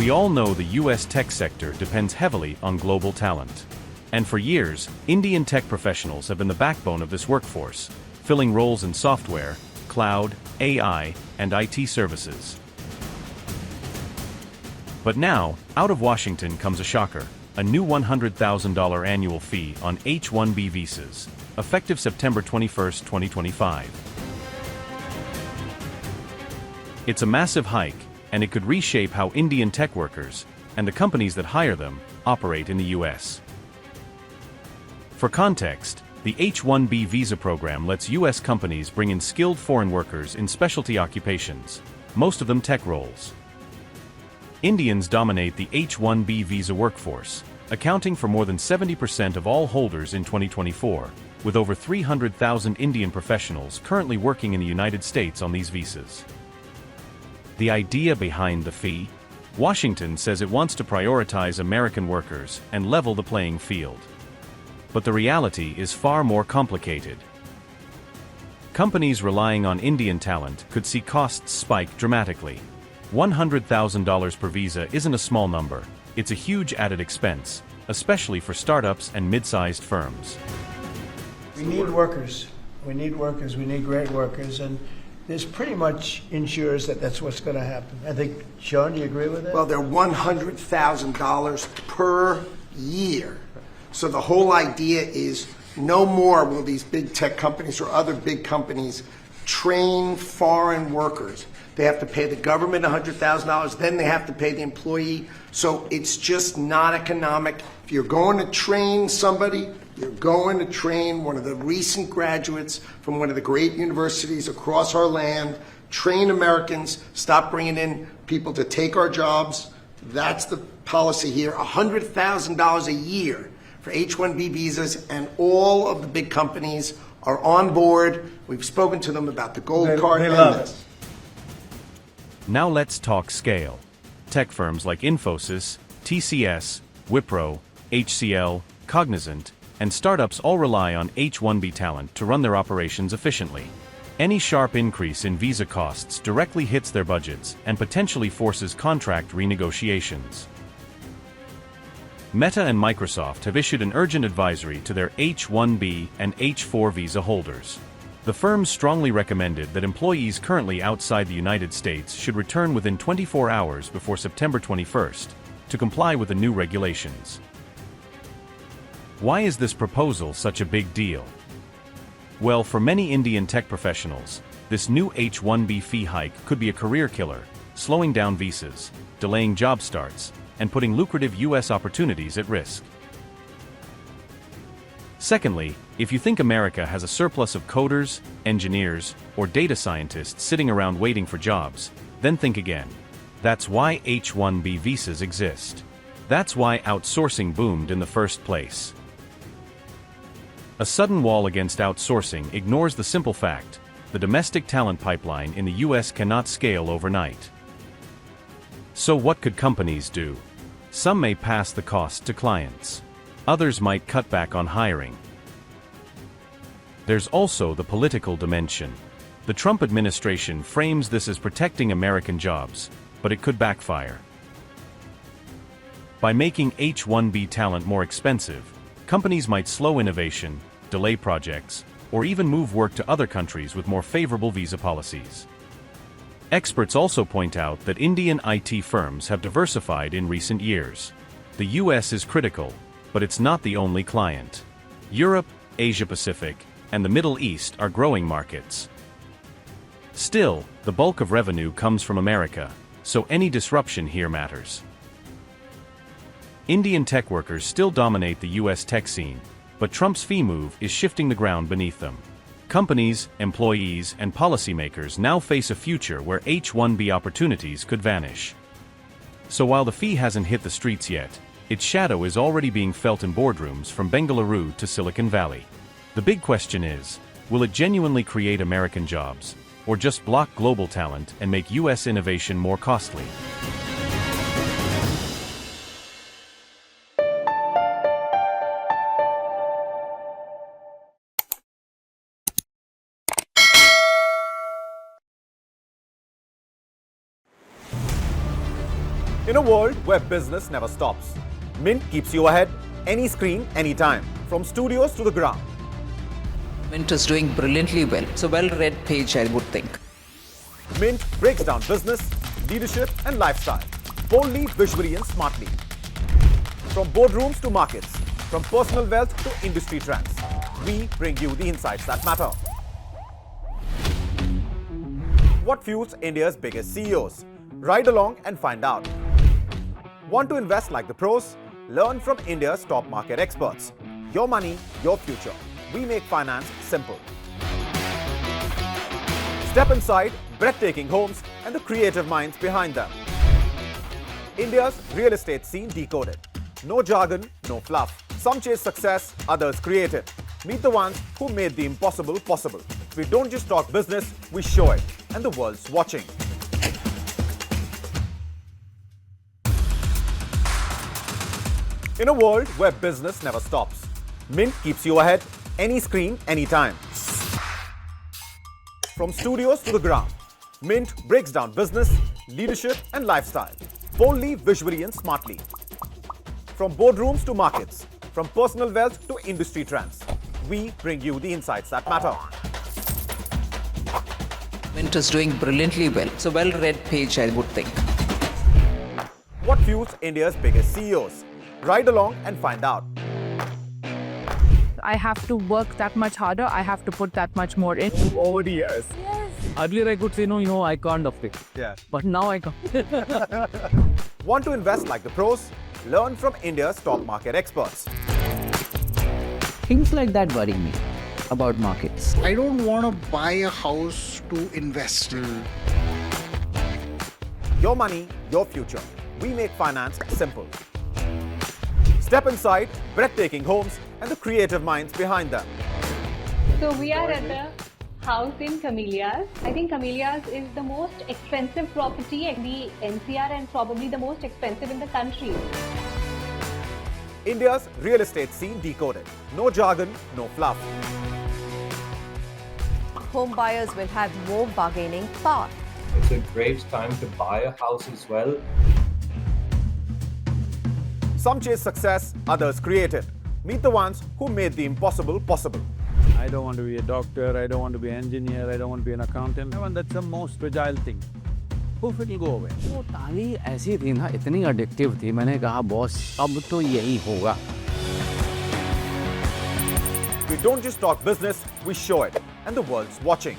We all know the US tech sector depends heavily on global talent. And for years, Indian tech professionals have been the backbone of this workforce, filling roles in software, cloud, AI, and IT services. But now, out of Washington comes a shocker, a new $100,000 annual fee on H1B visas, effective September 21, 2025. It's a massive hike, and it could reshape how Indian tech workers, and the companies that hire them, operate in the US. For context, the H1B visa program lets US companies bring in skilled foreign workers in specialty occupations, most of them tech roles. Indians dominate the H1B visa workforce, accounting for more than 70% of all holders in 2024, with over 300,000 Indian professionals currently working in the United States on these visas. The idea behind the fee? Washington says it wants to prioritize American workers and level the playing field. But the reality is far more complicated. Companies relying on Indian talent could see costs spike dramatically. $100,000 per visa isn't a small number, it's a huge added expense, especially for startups and mid-sized firms. We need workers. We need workers. We need great workers. And this pretty much ensures that that's what's going to happen. I think, Sean, do you agree with that? Well, they're $100,000 per year. So the whole idea is no more will these big tech companies or other big companies train foreign workers. They have to pay the government $100,000, then they have to pay the employee. So it's just not economic. If you're going to train somebody, you're going to train one of the recent graduates from one of the great universities across our land, train Americans, stop bringing in people to take our jobs. That's the policy here, $100,000 a year for H1B visas, and all of the big companies are on board. We've spoken to them about the gold card. They love it. Now let's talk scale. Tech firms like Infosys, TCS, Wipro, HCL, Cognizant, and startups all rely on H1B talent to run their operations efficiently. Any sharp increase in visa costs directly hits their budgets and potentially forces contract renegotiations. Meta and Microsoft have issued an urgent advisory to their H1B and H4 visa holders. The firms strongly recommended that employees currently outside the United States should return within 24 hours before September 21st to comply with the new regulations. Why is this proposal such a big deal? Well, for many Indian tech professionals, this new H1B fee hike could be a career killer, slowing down visas, delaying job starts, and putting lucrative US opportunities at risk. Secondly, if you think America has a surplus of coders, engineers, or data scientists sitting around waiting for jobs, then think again. That's why H1B visas exist. That's why outsourcing boomed in the first place. A sudden wall against outsourcing ignores the simple fact: the domestic talent pipeline in the US cannot scale overnight. So what could companies do? Some may pass the cost to clients. Others might cut back on hiring. There's also the political dimension. The Trump administration frames this as protecting American jobs, but it could backfire. By making H1B talent more expensive, companies might slow innovation, delay projects, or even move work to other countries with more favorable visa policies. Experts also point out that Indian IT firms have diversified in recent years. The US is critical, but it's not the only client. Europe, Asia-Pacific, and the Middle East are growing markets. Still, the bulk of revenue comes from America, so any disruption here matters. Indian tech workers still dominate the US tech scene, but Trump's fee move is shifting the ground beneath them. Companies, employees, and policymakers now face a future where H1B opportunities could vanish. So while the fee hasn't hit the streets yet, its shadow is already being felt in boardrooms from Bengaluru to Silicon Valley. The big question is, will it genuinely create American jobs, or just block global talent and make US innovation more costly? In a world where business never stops, Mint keeps you ahead, any screen, anytime, from studios to the ground. Mint is doing brilliantly well. It's a well-read page, I would think. Mint breaks down business, leadership, and lifestyle, boldly, visually, and smartly. From boardrooms to markets, from personal wealth to industry trends, we bring you the insights that matter. What fuels India's biggest CEOs? Ride along and find out. Want to invest like the pros? Learn from India's top market experts. Your money, your future. We make finance simple. Step inside breathtaking homes and the creative minds behind them. India's real estate scene decoded. No jargon, no fluff. Some chase success, others create it. Meet the ones who made the impossible possible. We don't just talk business, we show it. And the world's watching. In a world where business never stops, Mint keeps you ahead, any screen, anytime. From studios to the ground, Mint breaks down business, leadership, and lifestyle, boldly, visually, and smartly. From boardrooms to markets, from personal wealth to industry trends, we bring you the insights that matter. Mint is doing brilliantly well. It's a well-read page, I would think. What fuels India's biggest CEOs? Ride along and find out. I have to work that much harder. I have to put that much more in. Over the years. Earlier I could say, no, I can't afford it. Yeah. But now I can. Want to invest like the pros? Learn from India's top market experts. Things like that worry me about markets. I don't want to buy a house to invest in. Your money, your future. We make finance simple. Step inside breathtaking homes and the creative minds behind them. So we are at the house in Camellias. I think Camellias is the most expensive property in the NCR and probably the most expensive in the country. India's real estate scene decoded. No jargon, no fluff. Home buyers will have more bargaining power. It's a great time to buy a house as well. Some chase success, others create it. Meet the ones who made the impossible possible. I don't want to be a doctor, I don't want to be an engineer, I don't want to be an accountant. That's the most fragile thing. Poof, it will go away. वो ताली ऐसी थी ना, इतनी addictive थी, मैंने कहा boss अब तो यही होगा. We don't just talk business, we show it. And the world's watching.